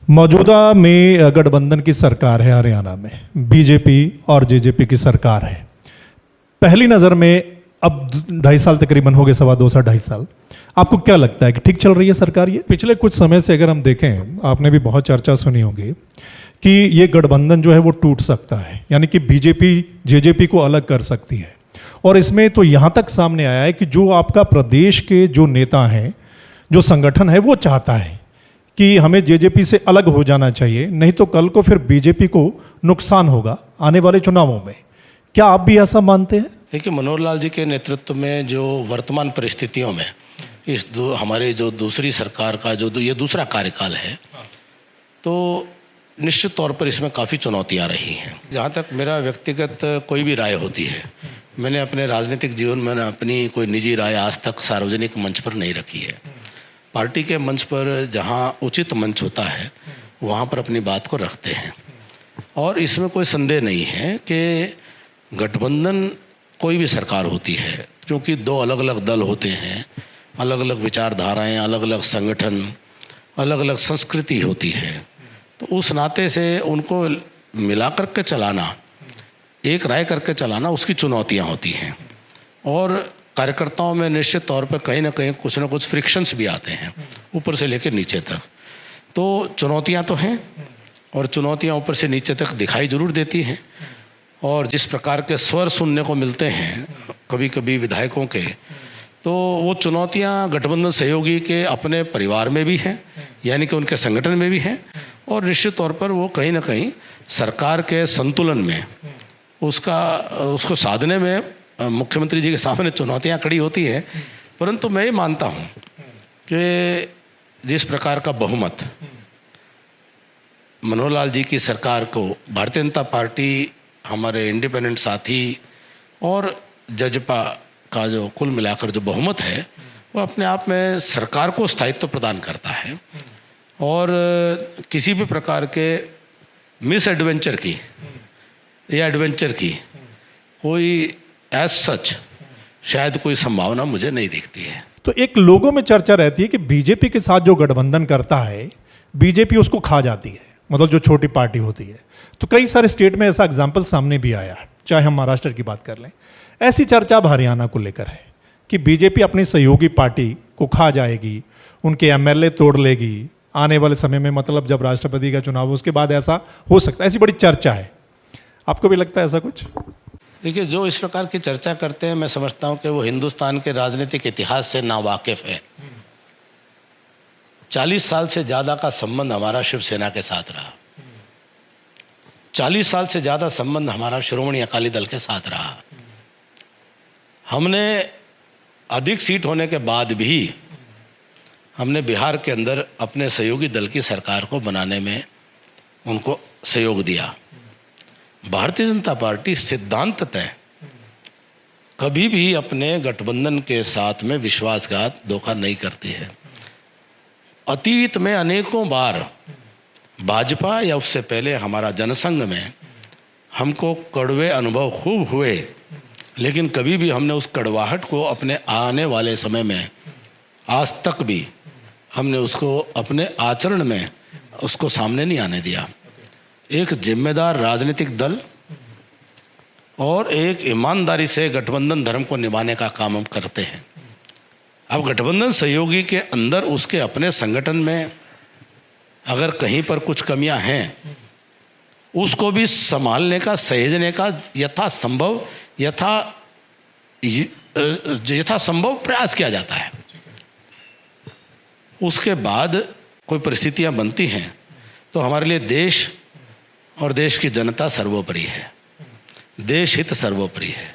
मौजूदा में गठबंधन की सरकार है हरियाणा में, बीजेपी और जेजेपी की सरकार है। पहली नज़र में अब 2.5 साल तकरीबन हो गए, 2.25 साल 2.5 साल। आपको क्या लगता है कि ठीक चल रही है सरकार? ये पिछले कुछ समय से अगर हम देखें, आपने भी बहुत चर्चा सुनी होगी कि ये गठबंधन जो है वो टूट सकता है, यानी कि बीजेपी जेजेपी को अलग कर सकती है। और इसमें तो यहाँ तक सामने आया है कि जो आपका प्रदेश के जो नेता हैं, जो संगठन है, वो चाहता है कि हमें जेजेपी से अलग हो जाना चाहिए, नहीं तो कल को फिर बीजेपी को नुकसान होगा आने वाले चुनावों में। क्या आप भी ऐसा मानते हैं? देखिए, मनोहर लाल जी के नेतृत्व में जो वर्तमान परिस्थितियों में हमारे जो दूसरी सरकार का जो ये दूसरा कार्यकाल है, तो निश्चित तौर पर इसमें काफ़ी चुनौतियां रही हैं। जहाँ तक मेरा व्यक्तिगत कोई भी राय होती है, मैंने अपने राजनीतिक जीवन में अपनी कोई निजी राय आज तक सार्वजनिक मंच पर नहीं रखी है। पार्टी के मंच पर जहाँ उचित मंच होता है वहाँ पर अपनी बात को रखते हैं। और इसमें कोई संदेह नहीं है कि गठबंधन कोई भी सरकार होती है, क्योंकि दो अलग अलग दल होते हैं, अलग अलग विचारधाराएं, अलग अलग संगठन, अलग अलग संस्कृति होती है, तो उस नाते से उनको मिला करके चलाना, एक राय करके चलाना, उसकी चुनौतियां होती हैं। और कार्यकर्ताओं में निश्चित तौर पर कहीं ना कहीं कुछ ना कुछ फ्रिक्शंस भी आते हैं, ऊपर से लेकर नीचे तक। तो चुनौतियां तो हैं, और चुनौतियां ऊपर से नीचे तक दिखाई जरूर देती हैं। और जिस प्रकार के स्वर सुनने को मिलते हैं कभी कभी विधायकों के, तो वो चुनौतियां गठबंधन सहयोगी के अपने परिवार में भी हैं, यानी कि उनके संगठन में भी हैं, और निश्चित तौर पर वो कहीं ना कहीं सरकार के संतुलन में उसको साधने में मुख्यमंत्री जी के सामने चुनौतियां खड़ी होती है। परंतु मैं ये मानता हूँ कि जिस प्रकार का बहुमत मनोहर लाल जी की सरकार को भारतीय जनता पार्टी, हमारे इंडिपेंडेंट साथी और जजपा का जो कुल मिलाकर जो बहुमत है, वो अपने आप में सरकार को स्थायित्व प्रदान करता है। और किसी भी प्रकार के मिस एडवेंचर की या एडवेंचर की कोई एज सच शायद कोई संभावना मुझे नहीं दिखती है। तो एक लोगों में चर्चा रहती है कि बीजेपी के साथ जो गठबंधन करता है, बीजेपी उसको खा जाती है, मतलब जो छोटी पार्टी होती है। तो कई सारे स्टेट में ऐसा एग्जाम्पल सामने भी आया, चाहे हम महाराष्ट्र की बात कर लें। ऐसी चर्चा अब हरियाणा को लेकर है कि बीजेपी अपनी सहयोगी पार्टी को खा जाएगी, उनके एमएलए तोड़ लेगी आने वाले समय में, मतलब जब राष्ट्रपति का चुनाव हो उसके बाद ऐसा हो सकता है, ऐसी बड़ी चर्चा है। आपको भी लगता है ऐसा कुछ? देखिए, जो इस प्रकार की चर्चा करते हैं, मैं समझता हूं कि वो हिंदुस्तान के राजनीतिक इतिहास से नावाकिफ है। 40 साल से ज़्यादा का संबंध हमारा शिवसेना के साथ रहा, 40 साल से ज़्यादा संबंध हमारा श्रोमणी अकाली दल के साथ रहा। हमने अधिक सीट होने के बाद भी हमने बिहार के अंदर अपने सहयोगी दल की सरकार को बनाने में उनको सहयोग दिया। भारतीय जनता पार्टी सिद्धांततः कभी भी अपने गठबंधन के साथ में विश्वासघात, धोखा नहीं करती है। अतीत में अनेकों बार भाजपा या उससे पहले हमारा जनसंघ में हमको कड़वे अनुभव खूब हुए, लेकिन कभी भी हमने उस कड़वाहट को अपने आने वाले समय में आज तक भी हमने उसको अपने आचरण में उसको सामने नहीं आने दिया। एक जिम्मेदार राजनीतिक दल और एक ईमानदारी से गठबंधन धर्म को निभाने का काम हम करते हैं। अब गठबंधन सहयोगी के अंदर उसके अपने संगठन में अगर कहीं पर कुछ कमियां हैं, उसको भी संभालने का, सहेजने का यथासंभव प्रयास किया जाता है। उसके बाद कोई परिस्थितियां बनती हैं तो हमारे लिए देश और देश की जनता सर्वोपरि है, देश हित सर्वोपरि है।